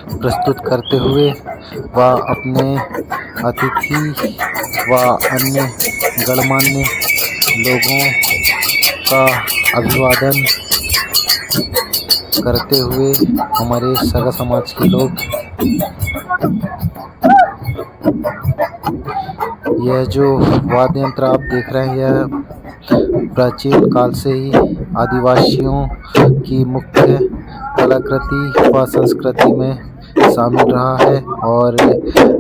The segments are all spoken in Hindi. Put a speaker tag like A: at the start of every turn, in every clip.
A: प्रस्तुत करते हुए व अपने अतिथि व अन्य गणमान्य लोगों का अभिवादन करते हुए हमारे सगा समाज के लोग यह जो वाद्य यंत्र आप देख रहे हैं यह प्राचीन काल से ही आदिवासियों की मुख्य कलाकृति व संस्कृति में शामिल रहा है और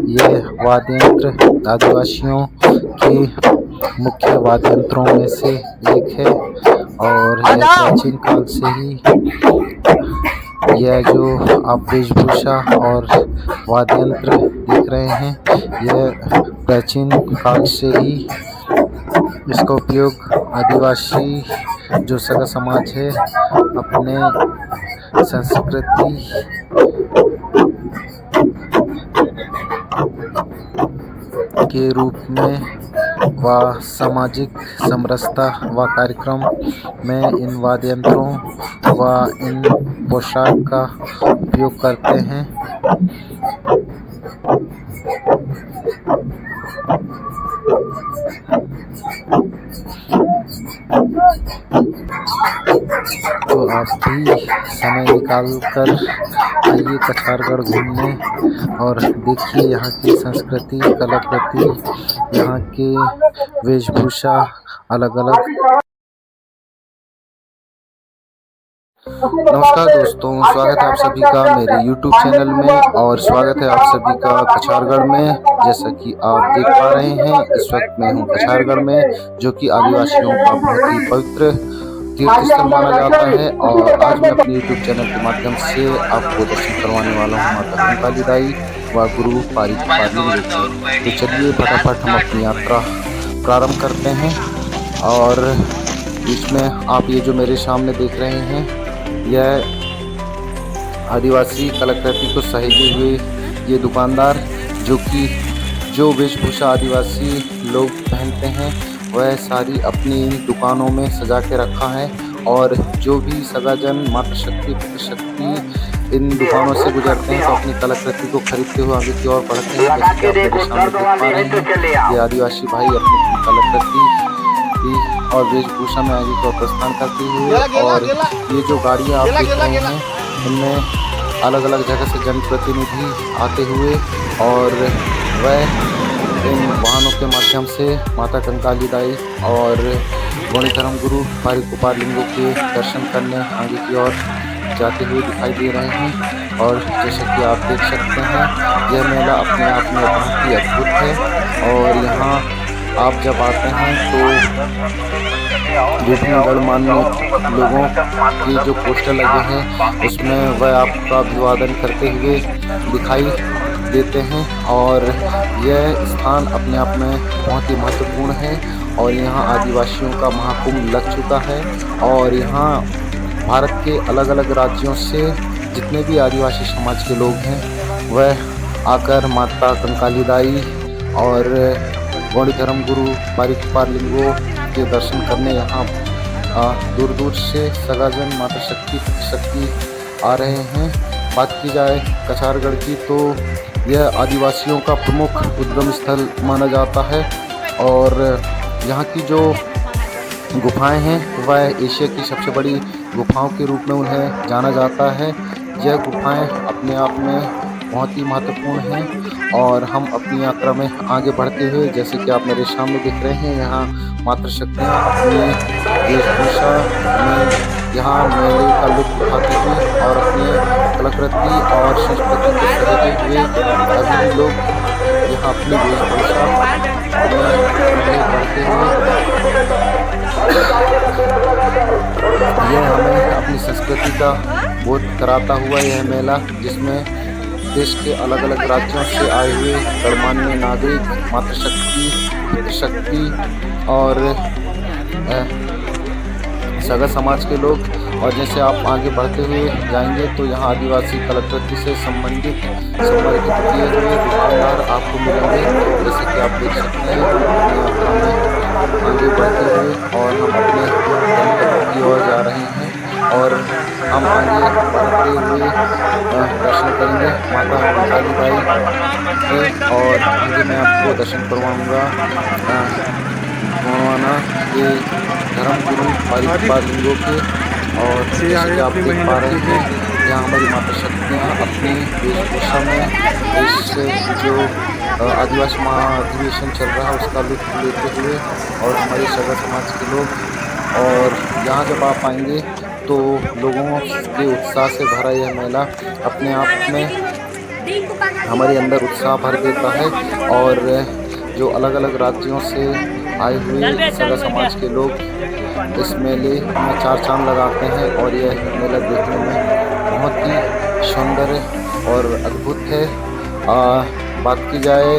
A: यह वाद्य यंत्र आदिवासियों के मुख्य वाद्य यंत्रों में से एक है और यह प्राचीन काल से ही यह जो आप वेशभूषा और वाद्य यंत्र देख रहे हैं यह प्राचीन काल से ही इसका उपयोग आदिवासी जो सगा समाज है अपने संस्कृति के रूप में व सामाजिक समरसता व कार्यक्रम में इन वाद्य यंत्रों व इन पोशाक का उपयोग करते हैं। तो आप भी समय निकाल कर आइए कछारगढ़ घूमने और देखिए यहाँ की संस्कृति कलाकृति, यहाँ के वेशभूषा अलग अलग। नमस्कार दोस्तों, स्वागत है आप सभी का मेरे YouTube चैनल में और स्वागत है आप सभी का कछारगढ़ में। जैसा कि आप देख पा रहे हैं इस वक्त मैं हूं कछारगढ़ में, जो कि आदिवासियों का बहुत ही पवित्र तीर्थ स्थल माना जाता है। और आज मैं अपने YouTube चैनल के माध्यम से आपको दर्शन करवाने वाला हूँ माता कंकाली दाई व गुरु पारिक पारलिंग। तो चलिए फटाफट हम अपनी यात्रा प्रारंभ करते हैं। और इसमें आप ये जो मेरे सामने देख रहे हैं यह आदिवासी कलाकृति को सहेजे हुए ये दुकानदार जो वेशभूषा आदिवासी लोग पहनते हैं वह सारी अपनी दुकानों में सजा के रखा है। और जो भी सगाजन मातृशक्ति पितृशक्ति इन दुकानों से गुजरते हैं तो अपनी कलाकृति को खरीदते हुए आगे की ओर बढ़ते हैं। जैसे कि आप मेरे सामने देख पा रहे हैं ये आदिवासी भाई अपनी कलाकृति और वेशभूषा में आगे को प्रस्थान करते हुए। और ये जो गाड़ियाँ आप देख रहे हैं इनमें अलग अलग जगह से जनप्रतिनिधि आते हुए और वह इन वाहनों के माध्यम से माता कंकाली दाई और गौड़ी धर्म गुरु पारिक पारलिंगों के दर्शन करने आगे की ओर जाते हुए दिखाई दे रहे हैं। और जैसा कि आप देख सकते हैं यह मेला अपने आप में बहुत ही अद्भुत है। और यहाँ आप जब आते हैं तो विभिन्न गणमान्य लोगों के जो पोस्टर लगे हैं उसमें वह आपका अभिवादन करते हुए दिखाई देते हैं। और यह स्थान अपने आप में बहुत ही महत्वपूर्ण है और यहाँ आदिवासियों का महाकुंभ लग चुका है। और यहाँ भारत के अलग अलग राज्यों से जितने भी आदिवासी समाज के लोग हैं वह आकर माता कंकाली दाई और गौड़ी धर्म गुरु पारिक पारलिंगों के दर्शन करने यहाँ दूर दूर से सगाजन मातृशक्ति आ रहे हैं। बात की जाए कछारगढ़ की तो यह आदिवासियों का प्रमुख उद्गम स्थल माना जाता है। और यहाँ की जो गुफाएं हैं वह एशिया की सबसे बड़ी गुफाओं के रूप में उन्हें जाना जाता है। यह गुफाएं अपने आप में बहुत ही महत्वपूर्ण हैं। और हम अपनी यात्रा में आगे बढ़ते हुए जैसे कि आप मेरे सामने देख रहे हैं यहाँ मातृशक्तियाँ अपनी वेशभूषा में यहाँ मेले का लुत्फ उठाते हुए और अपनी कलाकृति और संस्कृति को सहेजे हुए सभी लोग यहाँ अपनी वेशभूषा में आगे बढ़ते हुए यह हमें अपनी संस्कृति का बोध कराता हुआ यह मेला, जिसमें देश के अलग अलग राज्यों से आए हुए गणमान्य नागरिक मातृशक्ति और सगा समाज के लोग। और जैसे आप आगे बढ़ते हुए जाएंगे तो यहाँ आदिवासी कलाकृति से संबंधित किए हुए दुकानदार आपको मिलेंगे। जैसे कि आप देख सकते हैं आगे बढ़ते हुए और हम अपने गंतव्य की ओर जा रहे हैं। और हम आगे बढ़ते हुए दर्शन करेंगे माता काली बाई के, और आगे मैं आपको दर्शन करवाऊँगा गोंडवाना के धर्मगुरु पालिंगों के। और जैसे कि आप देख पा रहे हैं, यहाँ हमारी माता शक्तियाँ अपनी वेशभूषा में इस जो आदिवासी महाअधिवेशन चल रहा है उसका लुत्फ लेते हुए, और हमारे सगा समाज के लोग, और यहाँ जब आप आएंगे तो लोगों के उत्साह से भरा यह मेला अपने आप में हमारे अंदर उत्साह भर देता है। और जो अलग अलग राज्यों से आए हुए सगा समाज के लोग इस मेले में चार चांद लगाते हैं, और यह मेला देखने में बहुत ही सुंदर और अद्भुत है। बात की जाए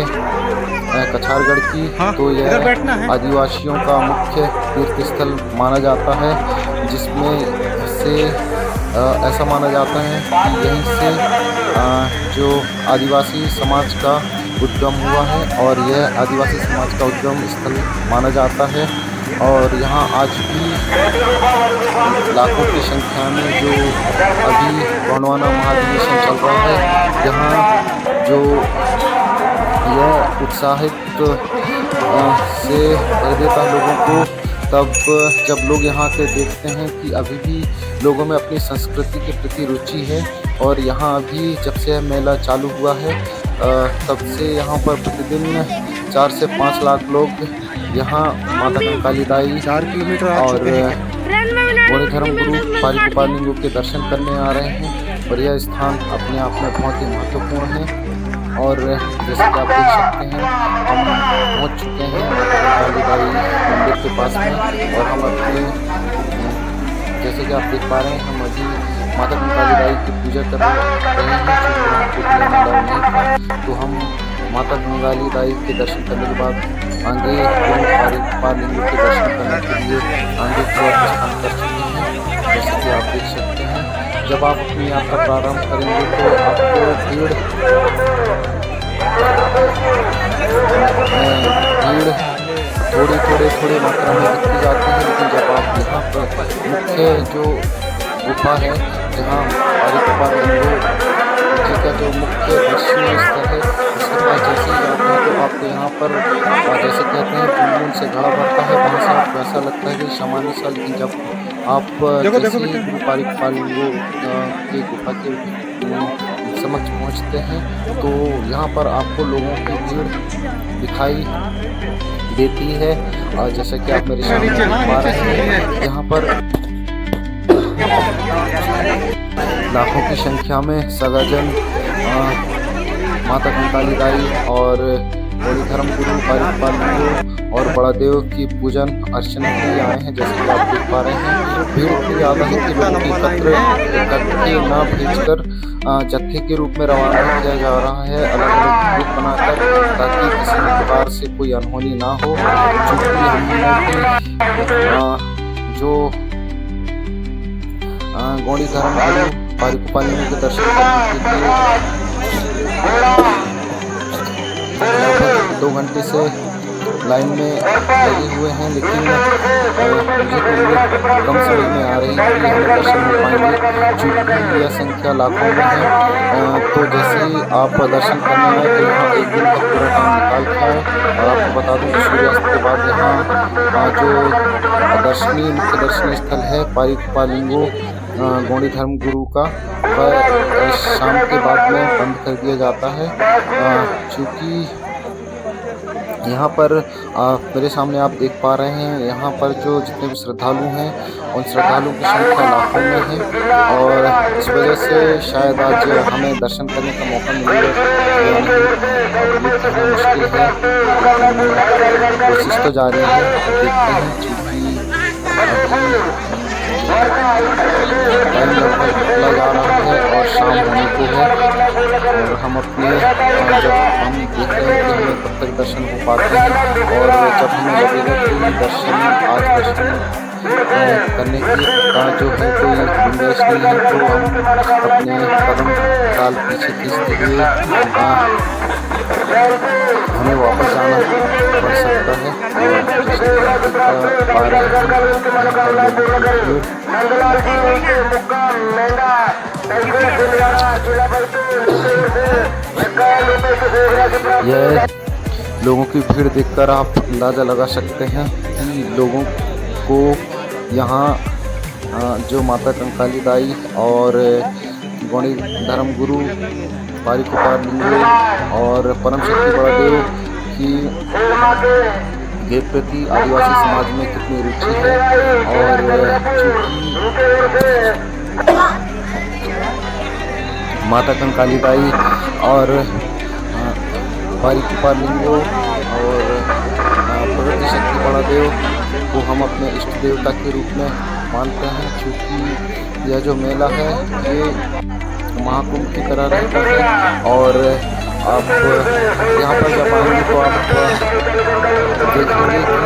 A: कछारगढ़ की, तो यह आदिवासियों का मुख्य तीर्थ स्थल माना जाता है, जिसमें से ऐसा माना जाता है कि यहीं से जो आदिवासी समाज का उद्गम हुआ है, और यह आदिवासी समाज का उद्गम स्थल माना जाता है। और यहाँ आज भी लाखों की संख्या में जो अभी गोंडवाना महाअधिवेशन चल रहा है, यहाँ जो यह उत्साहित से भर देता लोगों को, तब जब लोग यहाँ के देखते हैं कि अभी भी लोगों में अपनी संस्कृति के प्रति रुचि है। और यहाँ अभी जब से मेला चालू हुआ है तब से यहाँ पर प्रतिदिन 4 से 5 लाख लोग यहाँ माता कंकाली दाई 4 किलोमीटर और गोंडी धर्मगुरु पालिंगों के दर्शन करने आ रहे हैं। और यह स्थान अपने आप में बहुत ही महत्वपूर्ण है। और जैसे कि आप देख सकते हैं, हम पहुंच चुके हैं माता कंकाली दाई मंदिर के पास में, और हम अपने जैसे कि आप देख पा रहे हैं, हम अभी माता कंकाली दाई की पूजा कर रहे हैं। तो हम माता कंकाली दाई के दर्शन करने के बाद आगे पालिंगों के दर्शन करने के लिए आगे की ओर प्रस्थान कर चुके हैं। जैसे कि आप देख सकते हैं, जब आप अपनी यात्रा प्रारंभ करेंगे तो आपको भीड़ थोड़ी मात्रा में दिखती जाती है, लेकिन जब आप यहाँ पर मुख्य जो गुफा है, जहाँ पालिंगों जी का जो मुख्य दर्शनीय स्थल है, उसके पास जैसे ही जाते हैं तो आपको यहाँ पर जैसे कहते हैं बूंद से घड़ा भरता है, वहाँ से आपको ऐसा लगता है कि सामान्य सा। लेकिन जब आप जैसे ही गुरु पालिंगों की गुफा के समक्ष पहुँचते हैं तो यहाँ पर आपको लोगों की भीड़ दिखाई देती है। और जैसा कि आप मेरे सामने देख पा रहे हैं, यहाँ पर लाखों की संख्या में सगाजन माता कंकाली दाई और गोंडी धर्मगुरु पालिंगों और बड़ा देव की पूजन अर्चना के लिए आए हैं। जैसे कि आप देख पा रहे हैं, भीड़ इतनी ज़्यादा है कि लोगों की एकत्र न भेजकर जत्थे के रूप में रवाना किया जा रहा है, अलग अलग ग्रुप बनाकर, ताकि किसी प्रकार से कोई अनहोनी ना हो। चूँकि हमने जो गोंडी धर्मगुरु पालिंगों के दर्शन करने के लिए 2 घंटे से लाइन में लगे हुए हैं, लेकिन मुझे तो ये कम समझ में आ रही है कि हमें दर्शन हो पाएंगे, चूँकि यह संख्या लाखों में है। तो जैसे ही आप दर्शन करने आए तो यहाँ एक दिन का पूरा टाइम निकाल के आए। और आपको बता दूँ कि सूर्यास्त के बाद यहाँ जो मुख्य दर्शनीय स्थल है पालिंगों गोंडी धर्मगुरु का, वह शाम के बाद में बंद कर दिया जाता है। चूँकि यहाँ पर मेरे सामने आप देख पा रहे हैं, यहाँ पर जो जितने भी श्रद्धालु हैं उन श्रद्धालुओं की संख्या लाखों में है। और इस वजह से शायद आज हमें दर्शन करने का मौका मिलेगा या नहीं, ये कहना मुश्किल है, लेकिन कोशिश तो जारी है। देखते हैं, चूँकि टाइम लगभग निकला जा रहा है और शाम होने को है, और हम अपने जब हम देख रहे हैं कि हमें कब तक के दर्शन हो पाते हैं। और जब हमें लगेगा कि दर्शन करने का जो है कोई गुंजाइश नहीं है, तो हम अपने कदम साल पीछे खींचते हुए हमें वापस जाना पड़ सकता है। और जैसे कि आप देख पा रहे हैं, यह लोगों की भीड़ देखकर आप अंदाज़ा लगा सकते हैं कि लोगों को यहाँ जो माता कंकाली दाई और गौड़ी धर्मगुरु बारिकुपार लिंगो और परम शक्ति बड़ादेव की के प्रति आदिवासी समाज में कितनी रुचि है। और चूँकि माता कंकाली दाई और बारिकुपार लिंगो और प्रकृति शक्ति बड़ादेव को हम अपने इष्ट देवता के रूप में मानते हैं। चूँकि यह जो मेला है ये महाकुंभ की तरह रहता है। और आप यहाँ पर जब आएंगे तो आप देखेंगे कि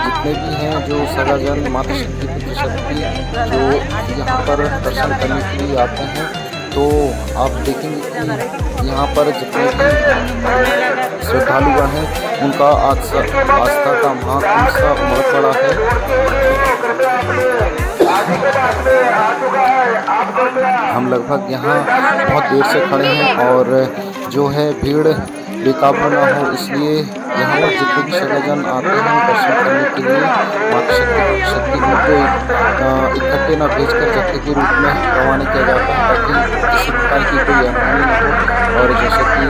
A: जितने भी हैं जो सगाजन माता शक्ति पुत्र शक्ति जो यहाँ पर दर्शन करने के लिए आते हैं, तो आप देखेंगे कि यहाँ पर जितने भी श्रद्धालुगण हैं उनका आस्था का महाकुंभ सा बहुत बड़ा है। हम लगभग यहाँ बहुत देर से खड़े हैं और जो है भीड़ बेकाबू ना हो, इसलिए यहाँ पर जितने भी सगाजन आते हैं दर्शन करने के लिए माता शक्ति को इकट्ठे न भेजकर जत्थे के रूप में रवाना किया जाता है, ताकि किसी प्रकार की कोई अनहोनी न हो। और जैसे कि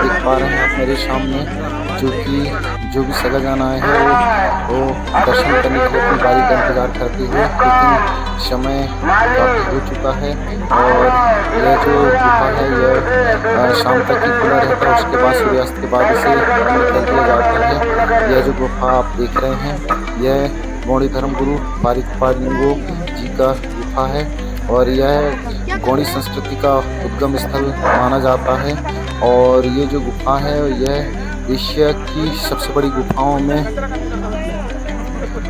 A: देख पा रहे हैं आप मेरे सामने, जो भी सगाजन आए हैं वो दर्शन करने के लिए अपनी बारी का इंतजार करते हुए, लेकिन समय काफ़ी हो चुका है और यह जो गुफा है यह शाम तक ही खुला रहता है। उसके बाद सूर्यास्त के बाद इसे बंद कर दिया जाता है। यह जो गुफा आप देख रहे हैं यह गौड़ी धर्मगुरु बारिकुपार लिंगो जी का गुफा है और यह गौड़ी संस्कृति का उद्गम स्थल माना जाता है। और ये जो गुफा है यह एशिया की सबसे बड़ी गुफाओं में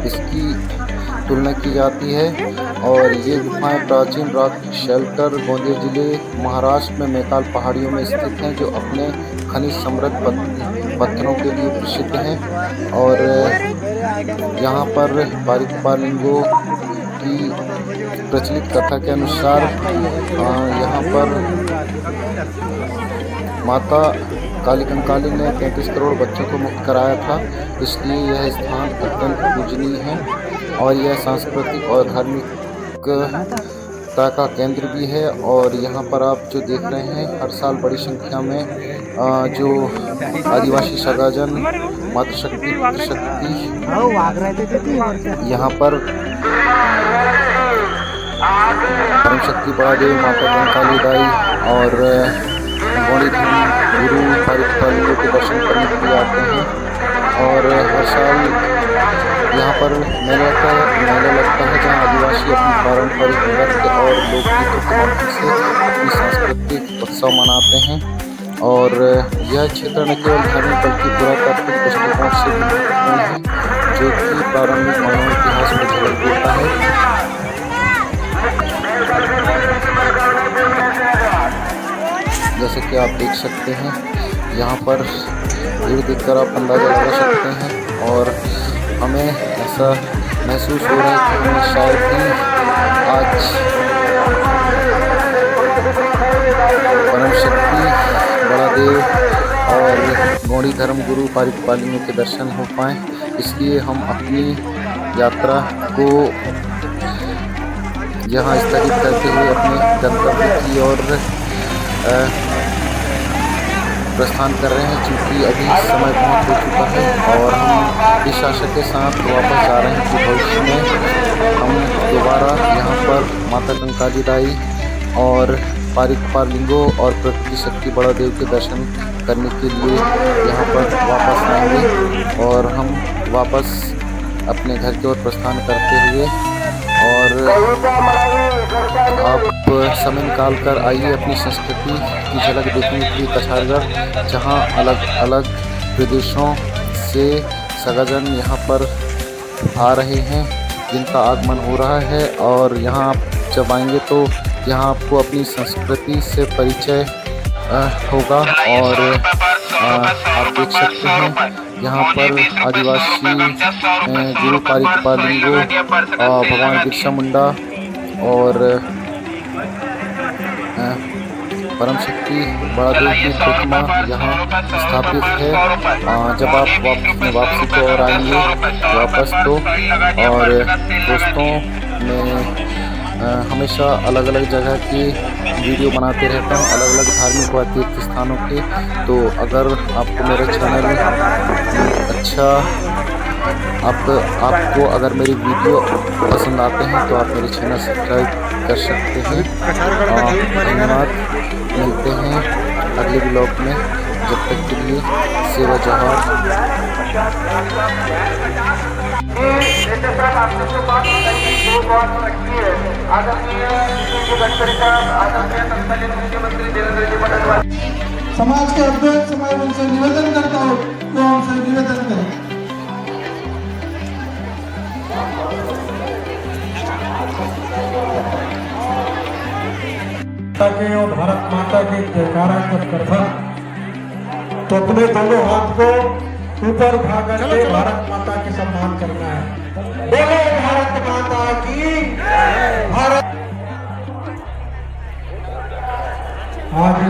A: इसकी तुलना की जाती है। और ये गुफाएं प्राचीन रॉक शेल्टर गोंदिया जिले महाराष्ट्र में मैकाल पहाड़ियों में स्थित हैं, जो अपने खनिज समृद्ध पत्थरों के लिए प्रसिद्ध हैं। और यहाँ पर बारिकुपार लिंगो की प्रचलित कथा के अनुसार यहाँ पर माता काली कंकाली ने 33 करोड़ बच्चों को मुक्त कराया था, इसलिए यह स्थान अत्यंत पूजनीय है। और यह सांस्कृतिक और धार्मिकता का केंद्र भी है। और यहाँ पर आप जो देख रहे हैं हर साल बड़ी संख्या में जो आदिवासी सगाजन माता शक्ति पुत्र शक्ति यहाँ पर परम शक्ति बड़ादेव माता कंकाली दाई और गौड़ी धर्मगुरु बारिकुपार लिंगो के दर्शन करने के लिए आते हैं। और हर साल यहाँ पर मेला लगता है, जहाँ आदिवासी अपनी पारंपरिक नृत्य और लोकगीतों के माध्यम से अपनी सांस्कृतिक उत्सव मनाते हैं। और यह क्षेत्र न केवल धार्मिक बल्कि पुरातात्विक दृष्टिकोण से महत्वपूर्ण है, जो कि प्रारंभिक मानव इतिहास में झलक देता है। जैसे कि आप देख सकते हैं यहाँ पर भीड़ देखकर आप अंदाज़ा लगा सकते हैं। और हमें ऐसा महसूस हो रहा है कि हमें शायद ही आज परम शक्ति बड़ादेव और गौड़ी धर्मगुरु बारिकुपार लिंगो के दर्शन हो पाएँ। इसलिए हम अपनी यात्रा को यहाँ स्थगित करते हुए अपने गंतव्य की ओर प्रस्थान कर रहे हैं, क्योंकि अभी समय बहुत हो चुका है। और हम इस आशा के साथ वापस जा रहे हैं कि भविष्य में हम दोबारा यहाँ पर माता कंकाली दाई और बारिकुपार लिंगो और प्रकृति शक्ति बड़ादेव के दर्शन करने के लिए यहाँ पर वापस आएंगे। और हम वापस अपने घर की ओर प्रस्थान करते हुए, और आप समय निकाल कर आइए अपनी संस्कृति की झलक देखने के लिए कछारगढ़, जहाँ अलग अलग प्रदेशों से सगाजन यहाँ पर आ रहे हैं, जिनका आगमन हो रहा है। और यहाँ आप जब आएंगे तो यहाँ आपको अपनी संस्कृति से परिचय होगा। और आप देख सकते हैं यहाँ पर आदिवासी गुरु पारिक लिंगो, भगवान बिरसा मुंडा और परम शक्ति बड़ादेव की प्रतिमा यहाँ स्थापित है। जब आप वापसी को और आएंगे वापस तो। और दोस्तों, मैं हमेशा अलग अलग जगह की वीडियो बनाते रहता हूँ, अलग अलग धार्मिक व तीर्थ स्थानों के। तो अगर आपको मेरा चैनल अच्छा आपको अगर मेरी वीडियो पसंद आते हैं तो आप मेरे चैनल सब्सक्राइब कर सकते हैं। धन्यवाद, मिलते हैं अगले ब्लॉग में। जब तक के लिए सेवा जहार।
B: समाज के अध्यक्ष मैं उनसे निवेदन करता हूँ तो हमसे निवेदन करें। और भारत माता की जयकारा जब करता तो अपने दोनों हाथ को ऊपर उठा करके भारत माता के सम्मान करना है। बोलो भारत माता की। भारत आज